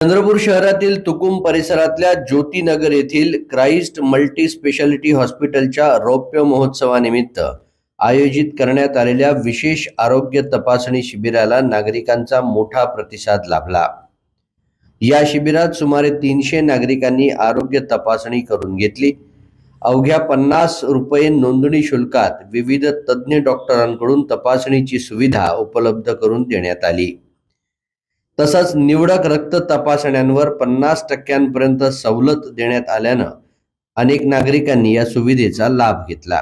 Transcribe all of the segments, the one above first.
चंद्रपूर शहरातील तुकुम परिसरातल्या ज्योतिनगर येथील क्राइस्ट मल्टी स्पेशालिटी हॉस्पिटलच्या रौप्य महोत्सवानिमित्त आयोजित करण्यात आलेल्या विशेष आरोग्य तपासणी शिबिराला नागरिकांचा मोठा प्रतिसाद लाभला। या शिबिरात सुमारे 300 नागरिकांनी आरोग्य तपासणी करून घेतली। अवघ्या 50 रुपये नोंदणी शुल्कात विविध तज्ञ डॉक्टरांकडून तपासणीची सुविधा उपलब्ध करून देण्यात आली। तसंच निवडक रक्त तपासण्यांवर 50% सवलत देण्यात आल्यानं अनेक नागरिकांनी या सुविधेचा लाभ घेतला।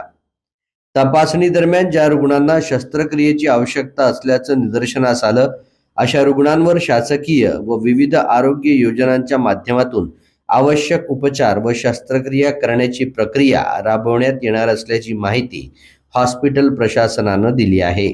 तपासणी दरम्यान ज्या रुग्णांना शस्त्रक्रियेची आवश्यकता असल्याचं निदर्शनास आलं अशा रुग्णांवर शासकीय व विविध आरोग्य योजनांच्या माध्यमातून आवश्यक उपचार व शस्त्रक्रिया करण्याची प्रक्रिया राबवण्यात येणार असल्याची माहिती हॉस्पिटल प्रशासनानं दिली आहे।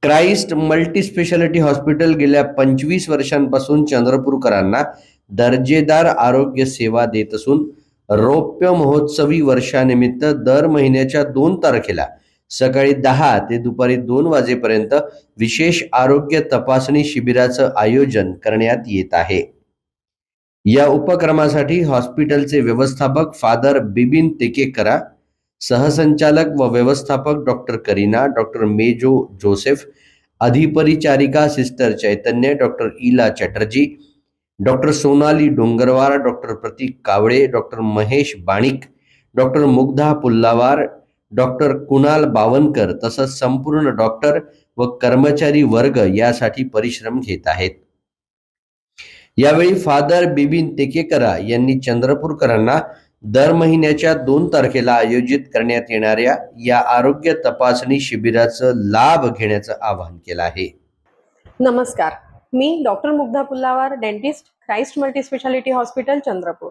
क्राइस्ट मल्टी स्पेशालिटी हॉस्पिटल गेल्या 25 वर्षांपासून चंद्रपूरकरांना दर्जेदार आरोग्य सेवा देत असून रौप्य महोत्सवी वर्षानिमित्त दर महिन्याच्या 2 तारखेला सकाळी 10 ते दुपारी 2 वाजेपर्यंत विशेष आरोग्य तपासणी शिबिराचं आयोजन करण्यात येत आहे। या उपक्रमासाठी हॉस्पिटलचे व्यवस्थापक फादर बिबिन तेकेकरा, सहसंचालक व व्यवस्थापक doctor Kareena, doctor Mejo Joseph, अधिपरिचारिका sister Chaitanya, doctor Ila Chatterjee, doctor Sonali Dongarwar, doctor Prateek Kawale, doctor Mahesh Banik, doctor Mugdha Pullawar, doctor Kunal Bawankar तसंच संपूर्ण डॉक्टर व कर्मचारी वर्ग यासाठी परिश्रम घेत आहेत। यावेळी फादर बिबिन तेकेकरा यांनी चंद्रपूरकरांना दर महिन्याच्या 2 तारखेला आयोजित करण्यात येणाऱ्या या आरोग्य तपासणी शिबिराचा लाभ घेण्याचं आवाहन केलं आहे। नमस्कार, मी doctor Mugdha Pullawar, dentist, Christ multi speciality hospital Chandrapur.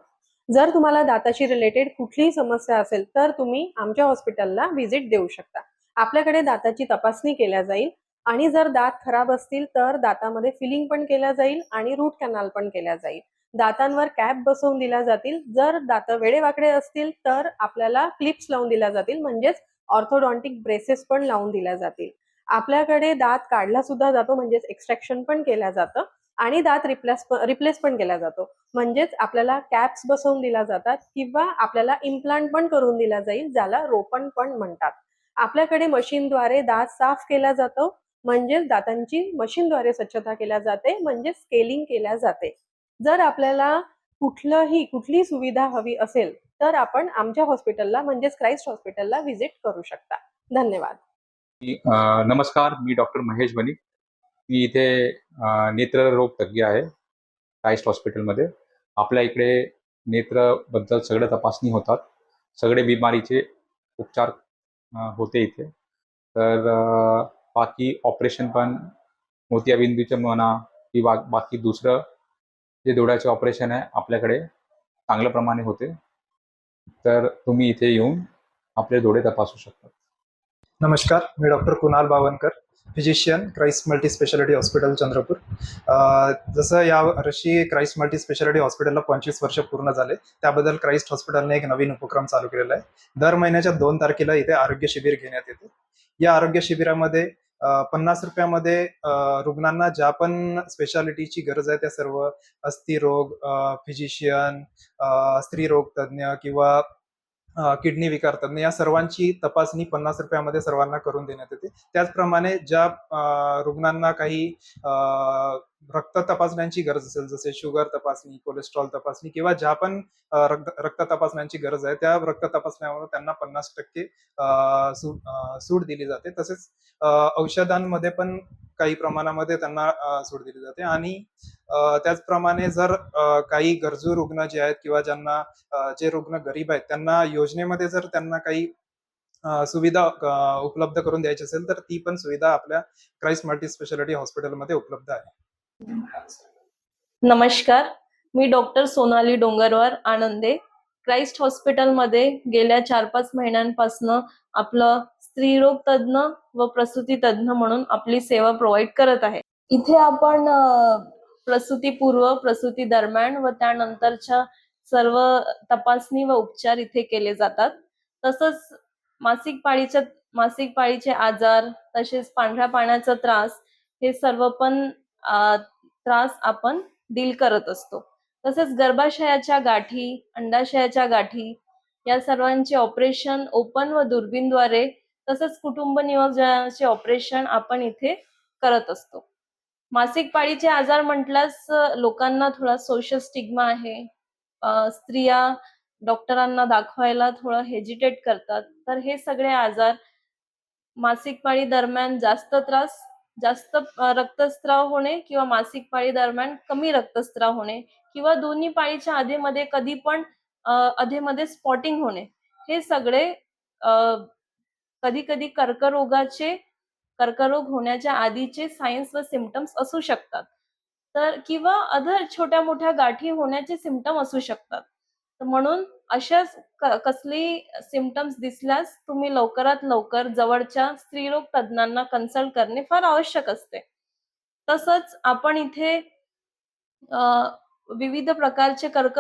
जर तुम्हाला दाताशी रिलेटेड कुठलीही समस्या असेल तर तुम्ही आमच्या हॉस्पिटलला व्हिजिट देऊ शकता। आपल्याकडे दाताची तपासणी केल्या जाईल आणि जर दात खराब असतील तर दातामध्ये फिलिंग पण केल्या जाईल आणि रूट कॅनल पण केल्या जाईल। दातांवर कॅप बसवून दिल्या जातील। जर दात वेडेवाकडे असतील तर आपल्याला क्लिप्स लावून दिल्या जातील, म्हणजेच ऑर्थोडॉन्टिक ब्रेसेस पण लावून दिल्या जातील। आपल्याकडे दात काढला सुद्धा जातो, म्हणजेच एक्स्ट्रॅक्शन पण केल्या जातं आणि दात रिप्लेस पण केला जातो, म्हणजेच आपल्याला कॅप्स बसवून दिल्या जातात किंवा आपल्याला इम्प्लांट पण करून दिला जाईल, ज्याला रोपण पण म्हणतात। आपल्याकडे मशीनद्वारे दात साफ केला जातो, म्हणजेच दातांची मशीनद्वारे स्वच्छता केल्या जाते, म्हणजे स्केलिंग केल्या जाते। जर आपल्याला कुठली सुविधा हवी असेल तर आपण आमच्या हॉस्पिटलला म्हणजेच क्राइस्ट हॉस्पिटलला व्हिजिट करू शकता। धन्यवाद। नमस्कार, मी डॉक्टर महेश बनिक। मी इथे नेत्ररोग तज्ञ आहे क्राइस्ट हॉस्पिटलमध्ये। आपल्या इकडे नेत्रबद्दल सगळं तपासणी होतात, सगळे बिमारीचे उपचार होते इथे। तर बाकी ऑपरेशन पण मोतियाबिंदूचे म्हणा किंवा बाकी दुसरं जे डोळ्याचे ऑपरेशन आहे आपल्याकडे चांगल्या प्रमाणे होते। तर तुम्ही इथे येऊन आपले डोळे तपासू शकता। नमस्कार, मी doctor Kunal Bawankar, physician, Christ multi speciality hospital Chandrapur. जसं या वर्षी क्राइस्ट मल्टी स्पेशालिटी हॉस्पिटलला 25 वर्ष पूर्ण झाले, त्याबद्दल क्राइस्ट हॉस्पिटलने एक नवीन उपक्रम चालू केलेला आहे। दर महिन्याच्या 2 तारखेला इथे आरोग्य शिबिर घेण्यात येते। या आरोग्य शिबिरामध्ये 50 रुपयामध्ये रुग्णांना ज्या पण स्पेशालिटीची गरज आहे त्या सर्व अस्थिरोग, फिजिशियन, स्त्रीरोग तज्ञ किंवा किडनी विकार तज्ञ या सर्वांची तपासणी 50 रुपयामध्ये सर्वांना करून देण्यात येते। त्याचप्रमाणे ज्या रुग्णांना काही रक्त तपासण्यांची गरज असेल, जसे शुगर तपासणी, कोलेस्ट्रॉल तपासणी किंवा ज्या पण रक्त तपासण्यांची गरज आहे त्या रक्त तपासण्यावर त्यांना 50% सूट दिली जाते। तसेच औषधांमध्ये पण काही प्रमाणामध्ये त्यांना सूट दिली जाते। आणि त्याचप्रमाणे जर काही गरजू रुग्ण जे आहेत किंवा ज्यांना जे रुग्ण गरीब आहेत त्यांना योजनेमध्ये जर त्यांना काही सुविधा उपलब्ध करून द्यायची असेल तर ती पण सुविधा आपल्या क्राइस्ट मल्टी स्पेशालिटी हॉस्पिटलमध्ये उपलब्ध आहे। नमस्कार, मी डॉक्टर सोनाली डोंगरवार आनंदे, क्राइस्ट हॉस्पिटलमध्ये गेल्या 4-5 महिन्यांपासून आपलं स्त्रीरोग तज्ञ व प्रसूती तज्ञ म्हणून आपली सेवा प्रोव्हाइड करत आहे। इथे आपण प्रसूतीपूर्व, प्रसूती दरम्यान व त्यानंतरच्या सर्व तपासणी व उपचार इथे केले जातात। तसंच मासिक पाळीचे आजार, तसेच पांढऱ्या पाण्याचा त्रास, हे सर्व पण त्रास आपण डील करत असतो. तसेच गर्भाशयाच्या गाठी, अंडाशयाच्या गाठी या सर्वांचे ऑपरेशन ओपन व दुर्बीणद्वारे तसंच कुटुंब नियोजनाचे ऑपरेशन आपण इथे करत असतो. मासिक पाळीचे आजार म्हटल्यास लोकांना थोडा सोशल स्टिग्मा आहे. स्त्रिया डॉक्टरांना दाखवायला थोडं हेजिटेट करतात. तर हे सगळे आजार मासिक पाळी दरम्यान जास्त रक्तस्राव होणे किंवा मासिक पाळी दरम्यान कमी रक्तस्राव होणे किंवा दोन्ही पाळीच्या आधीमध्ये कधी पण अधेमध्ये स्पॉटिंग होणे, हे सगळे कधी कधी कर्करोग होण्याच्या आधीचे सायन्स व सिम्पटम्स असू शकतात. तर किंवा अदर छोट्या मोठ्या गाठी होण्याचे सिम्पटम असू शकतात. तर म्हणून अशाच कसली सिम्पटम्स दिसल्यास तुम्ही लवकरात लवकर जवळच्या स्त्रीरोग तज्ञांना कन्सल्ट करणे फार आवश्यक असते. तसंच आपण इथे विविध प्रकारचे